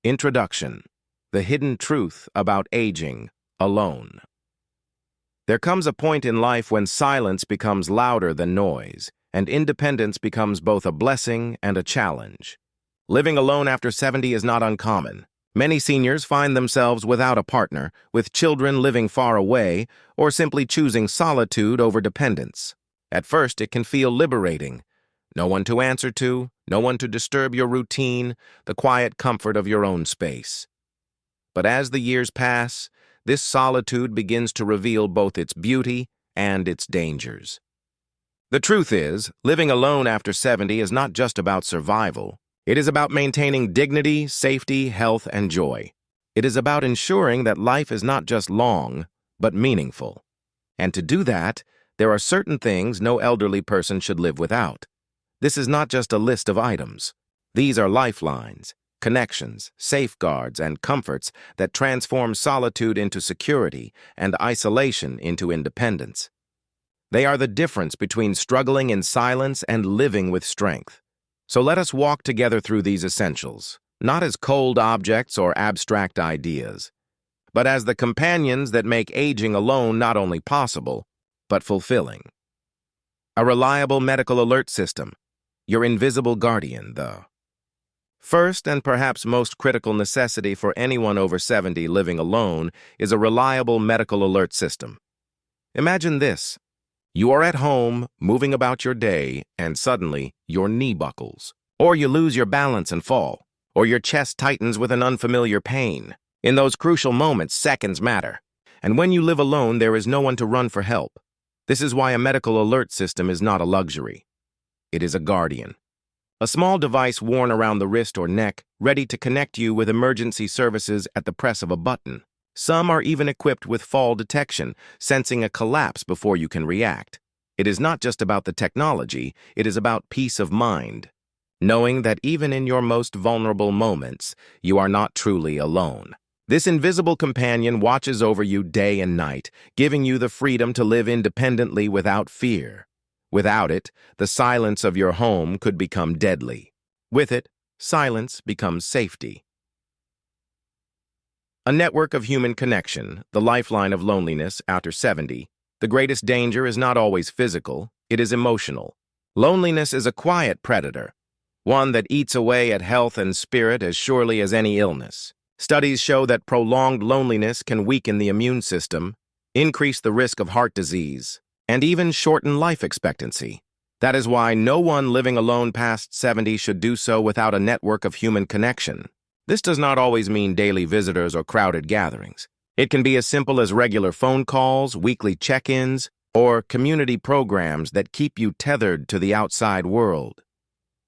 Introduction: The hidden truth about aging alone. There comes a point in life when silence becomes louder than noise, and independence becomes both a blessing and a challenge. Living alone after 70 is not uncommon. Many seniors find themselves without a partner, with children living far away, or simply choosing solitude over dependence. At first, it can feel liberating. No one to answer to, no one to disturb your routine, the quiet comfort of your own space. But as the years pass, this solitude begins to reveal both its beauty and its dangers. The truth is, living alone after 70 is not just about survival. It is about maintaining dignity, safety, health, and joy. It is about ensuring that life is not just long, but meaningful. And to do that, there are certain things no elderly person should live without. This is not just a list of items. These are lifelines, connections, safeguards, and comforts that transform solitude into security and isolation into independence. They are the difference between struggling in silence and living with strength. So let us walk together through these essentials, not as cold objects or abstract ideas, but as the companions that make aging alone not only possible, but fulfilling. A reliable medical alert system, your invisible guardian, though. First, and perhaps most critical necessity for anyone over 70 living alone is a reliable medical alert system. Imagine this. You are at home, moving about your day, and suddenly your knee buckles. Or you lose your balance and fall. Or your chest tightens with an unfamiliar pain. In those crucial moments, seconds matter. And when you live alone, there is no one to run for help. This is why a medical alert system is not a luxury. It is a guardian. A small device worn around the wrist or neck, ready to connect you with emergency services at the press of a button. Some are even equipped with fall detection, sensing a collapse before you can react. It is not just about the technology, it is about peace of mind, knowing that even in your most vulnerable moments, you are not truly alone. This invisible companion watches over you day and night, giving you the freedom to live independently without fear. Without it, the silence of your home could become deadly. With it, silence becomes safety. A network of human connection, the lifeline of loneliness after 70. The greatest danger is not always physical, it is emotional. Loneliness is a quiet predator, one that eats away at health and spirit as surely as any illness. Studies show that prolonged loneliness can weaken the immune system, increase the risk of heart disease, and even shorten life expectancy. That is why no one living alone past 70 should do so without a network of human connection. This does not always mean daily visitors or crowded gatherings. It can be as simple as regular phone calls, weekly check-ins, or community programs that keep you tethered to the outside world.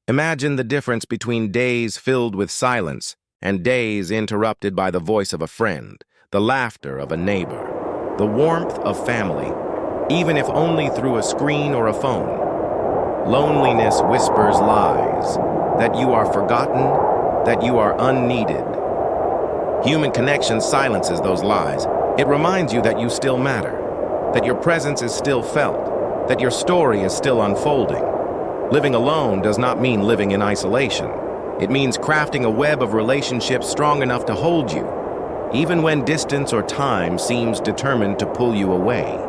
Imagine the difference between days filled with silence and days interrupted by the voice of a friend, the laughter of a neighbor, the warmth of family, even if only through a screen or a phone. Loneliness whispers lies, that you are forgotten, that you are unneeded. Human connection silences those lies. It reminds you that you still matter, that your presence is still felt, that your story is still unfolding. Living alone does not mean living in isolation. It means crafting a web of relationships strong enough to hold you, even when distance or time seems determined to pull you away.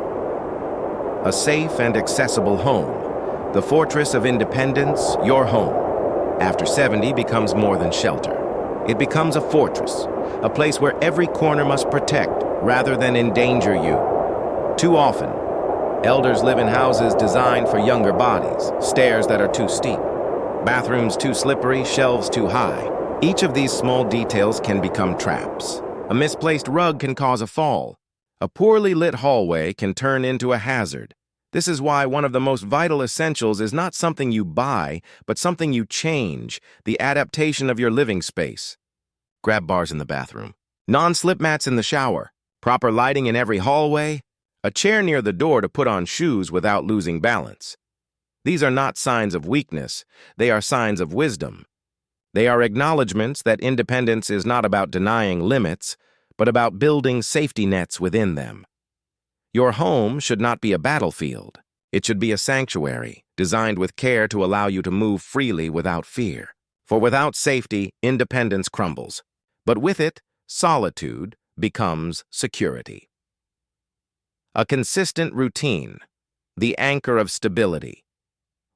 A safe and accessible home, the fortress of independence, your home. After 70 becomes more than shelter. It becomes a fortress, a place where every corner must protect rather than endanger you. Too often, elders live in houses designed for younger bodies, stairs that are too steep, bathrooms too slippery, shelves too high. Each of these small details can become traps. A misplaced rug can cause a fall. A poorly lit hallway can turn into a hazard. This is why one of the most vital essentials is not something you buy, but something you change, the adaptation of your living space. Grab bars in the bathroom, non-slip mats in the shower, proper lighting in every hallway, a chair near the door to put on shoes without losing balance. These are not signs of weakness, they are signs of wisdom. They are acknowledgments that independence is not about denying limits, but about building safety nets within them. Your home should not be a battlefield. It should be a sanctuary, designed with care to allow you to move freely without fear. For without safety, independence crumbles. But with it, solitude becomes security. A consistent routine, the anchor of stability.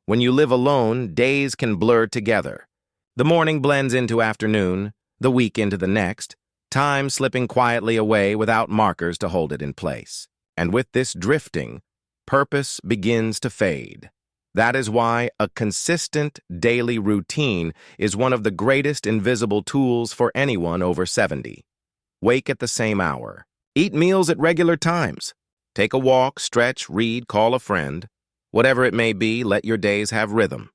When you live alone, days can blur together. The morning blends into afternoon, the week into the next, time slipping quietly away without markers to hold it in place. And with this drifting, purpose begins to fade. That is why a consistent daily routine is one of the greatest invisible tools for anyone over 70. Wake at the same hour. Eat meals at regular times. Take a walk, stretch, read, call a friend. Whatever it may be, let your days have rhythm.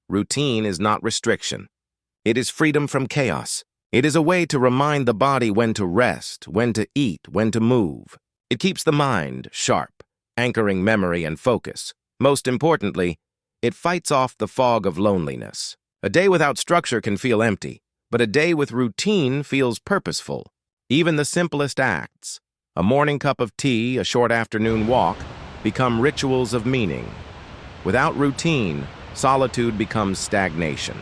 Routine is not restriction. It is freedom from chaos. It is a way to remind the body when to rest, when to eat, when to move. It keeps the mind sharp, anchoring memory and focus. Most importantly, it fights off the fog of loneliness. A day without structure can feel empty, but a day with routine feels purposeful. Even the simplest acts, a morning cup of tea, a short afternoon walk, become rituals of meaning. Without routine, solitude becomes stagnation.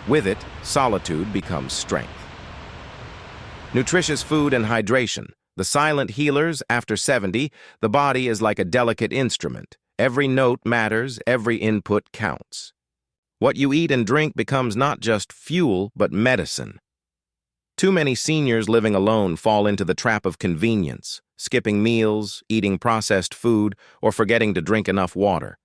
With it, solitude becomes strength. Nutritious food and hydration. The silent healers. After 70, the body is like a delicate instrument. Every note matters, every input counts. What you eat and drink becomes not just fuel, but medicine. Too many seniors living alone fall into the trap of convenience, skipping meals, eating processed food, or forgetting to drink enough water.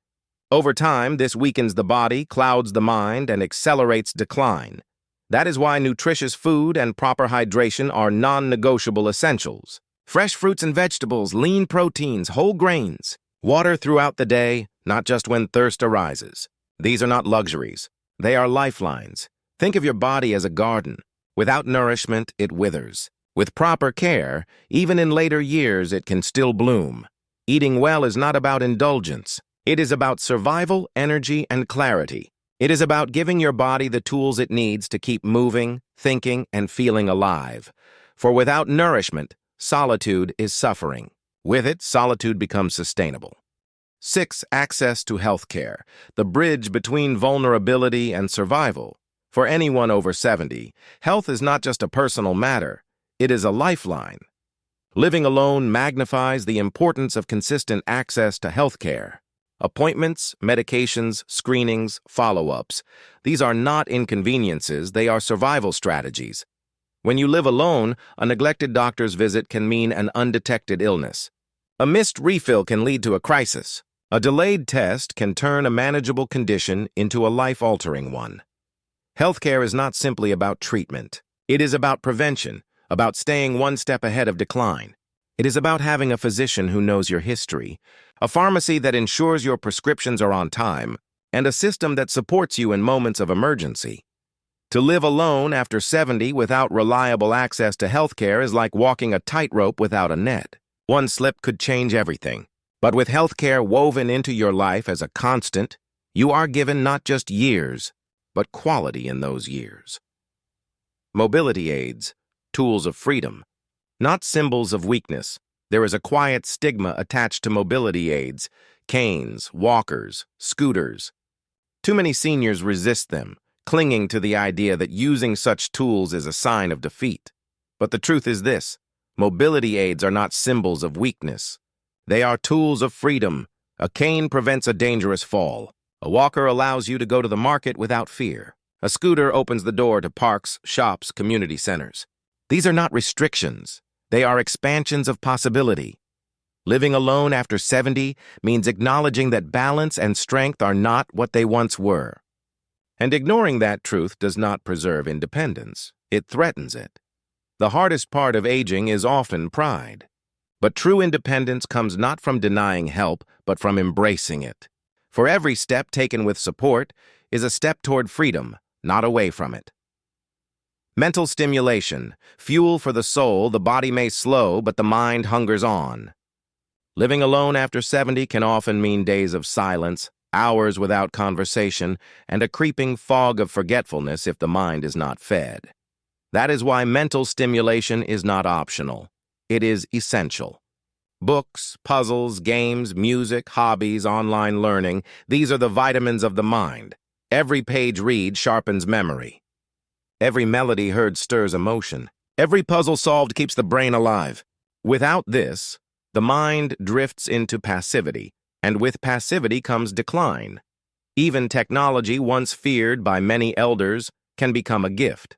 Over time, this weakens the body, clouds the mind, and accelerates decline. That is why nutritious food and proper hydration are non-negotiable essentials. Fresh fruits and vegetables, lean proteins, whole grains. Water throughout the day, not just when thirst arises. These are not luxuries. They are lifelines. Think of your body as a garden. Without nourishment, it withers. With proper care, even in later years, it can still bloom. Eating well is not about indulgence. It is about survival, energy, and clarity. It is about giving your body the tools it needs to keep moving, thinking, and feeling alive. For without nourishment, solitude is suffering. With it, solitude becomes sustainable. 6. Access to health care, the bridge between vulnerability and survival. For anyone over 70, health is not just a personal matter, it is a lifeline. Living alone magnifies the importance of consistent access to health care. Appointments, medications, screenings, follow-ups. These are not inconveniences, they are survival strategies. When you live alone, a neglected doctor's visit can mean an undetected illness. A missed refill can lead to a crisis. A delayed test can turn a manageable condition into a life-altering one. Healthcare is not simply about treatment. It is about prevention, about staying one step ahead of decline. It is about having a physician who knows your history, a pharmacy that ensures your prescriptions are on time, and a system that supports you in moments of emergency. To live alone after 70 without reliable access to healthcare is like walking a tightrope without a net. One slip could change everything. But with healthcare woven into your life as a constant, you are given not just years, but quality in those years. Mobility aids, tools of freedom, not symbols of weakness. There is a quiet stigma attached to mobility aids, canes, walkers, scooters. Too many seniors resist them, clinging to the idea that using such tools is a sign of defeat. But the truth is this: mobility aids are not symbols of weakness. They are tools of freedom. A cane prevents a dangerous fall. A walker allows you to go to the market without fear. A scooter opens the door to parks, shops, community centers. These are not restrictions. They are expansions of possibility. Living alone after 70 means acknowledging that balance and strength are not what they once were. And ignoring that truth does not preserve independence. It threatens it. The hardest part of aging is often pride. But true independence comes not from denying help, but from embracing it. For every step taken with support is a step toward freedom, not away from it. Mental stimulation, fuel for the soul. The body may slow, but the mind hungers on. Living alone after 70 can often mean days of silence, hours without conversation, and a creeping fog of forgetfulness if the mind is not fed. That is why mental stimulation is not optional. It is essential. Books, puzzles, games, music, hobbies, online learning, these are the vitamins of the mind. Every page read sharpens memory. Every melody heard stirs emotion. Every puzzle solved keeps the brain alive. Without this, the mind drifts into passivity, and with passivity comes decline. Even technology, once feared by many elders, can become a gift.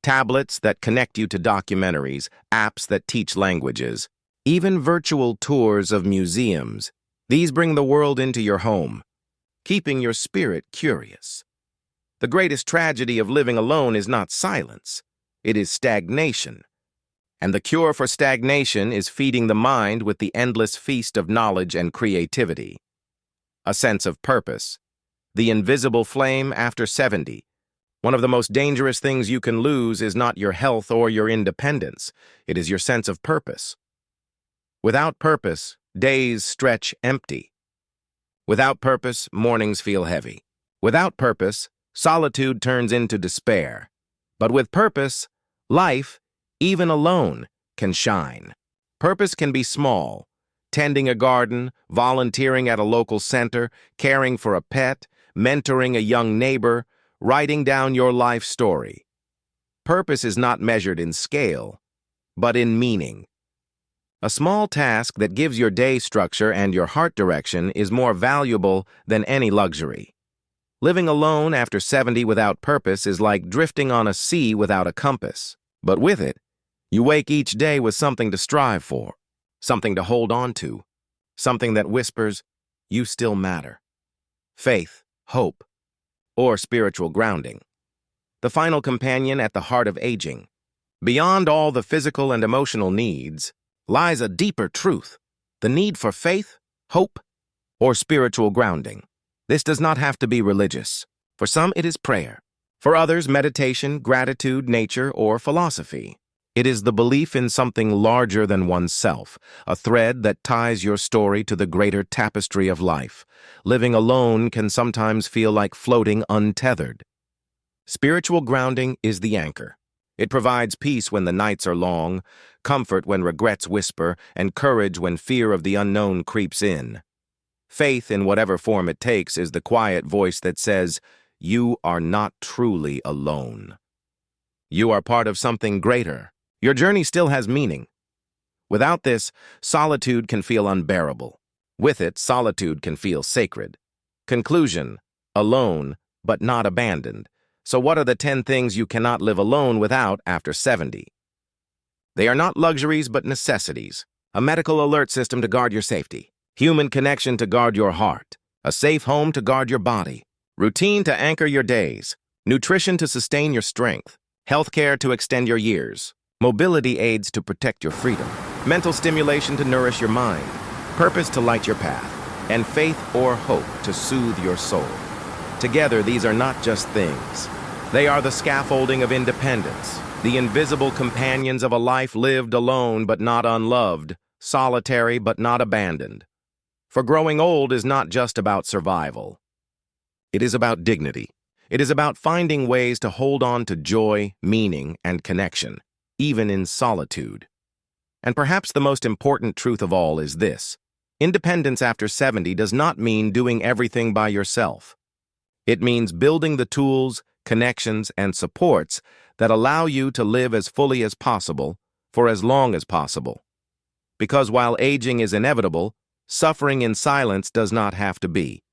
Tablets that connect you to documentaries, apps that teach languages, even virtual tours of museums. These bring the world into your home, keeping your spirit curious. The greatest tragedy of living alone is not silence, it is stagnation. And the cure for stagnation is feeding the mind with the endless feast of knowledge and creativity. A sense of purpose. The invisible flame after 70. One of the most dangerous things you can lose is not your health or your independence. It is your sense of purpose. Without purpose, days stretch empty. Without purpose, mornings feel heavy. Without purpose, solitude turns into despair. But with purpose, life, even alone, can shine. Purpose can be small: tending a garden, volunteering at a local center, caring for a pet, mentoring a young neighbor, writing down your life story. Purpose is not measured in scale, but in meaning. A small task that gives your day structure and your heart direction is more valuable than any luxury. Living alone after 70 without purpose is like drifting on a sea without a compass. But with it, you wake each day with something to strive for, something to hold on to, something that whispers, "You still matter." Faith, hope, or spiritual grounding. The final companion at the heart of aging. Beyond all the physical and emotional needs lies a deeper truth: the need for faith, hope, or spiritual grounding. This does not have to be religious. For some, it is prayer. For others, meditation, gratitude, nature, or philosophy. It is the belief in something larger than oneself, a thread that ties your story to the greater tapestry of life. Living alone can sometimes feel like floating untethered. Spiritual grounding is the anchor. It provides peace when the nights are long, comfort when regrets whisper, and courage when fear of the unknown creeps in. Faith, in whatever form it takes, is the quiet voice that says, "You are not truly alone. You are part of something greater. Your journey still has meaning." Without this, solitude can feel unbearable. With it, solitude can feel sacred. Conclusion: alone, but not abandoned. So what are the 10 things you cannot live alone without after 70? They are not luxuries, but necessities. A medical alert system to guard your safety. Human connection to guard your heart. A safe home to guard your body. Routine to anchor your days. Nutrition to sustain your strength. Healthcare to extend your years. Mobility aids to protect your freedom. Mental stimulation to nourish your mind. Purpose to light your path. And faith or hope to soothe your soul. Together, these are not just things. They are the scaffolding of independence, the invisible companions of a life lived alone but not unloved, solitary but not abandoned. For growing old is not just about survival. It is about dignity. It is about finding ways to hold on to joy, meaning, and connection, even in solitude. And perhaps the most important truth of all is this: independence after 70 does not mean doing everything by yourself. It means building the tools, connections, and supports that allow you to live as fully as possible for as long as possible. Because while aging is inevitable, suffering in silence does not have to be.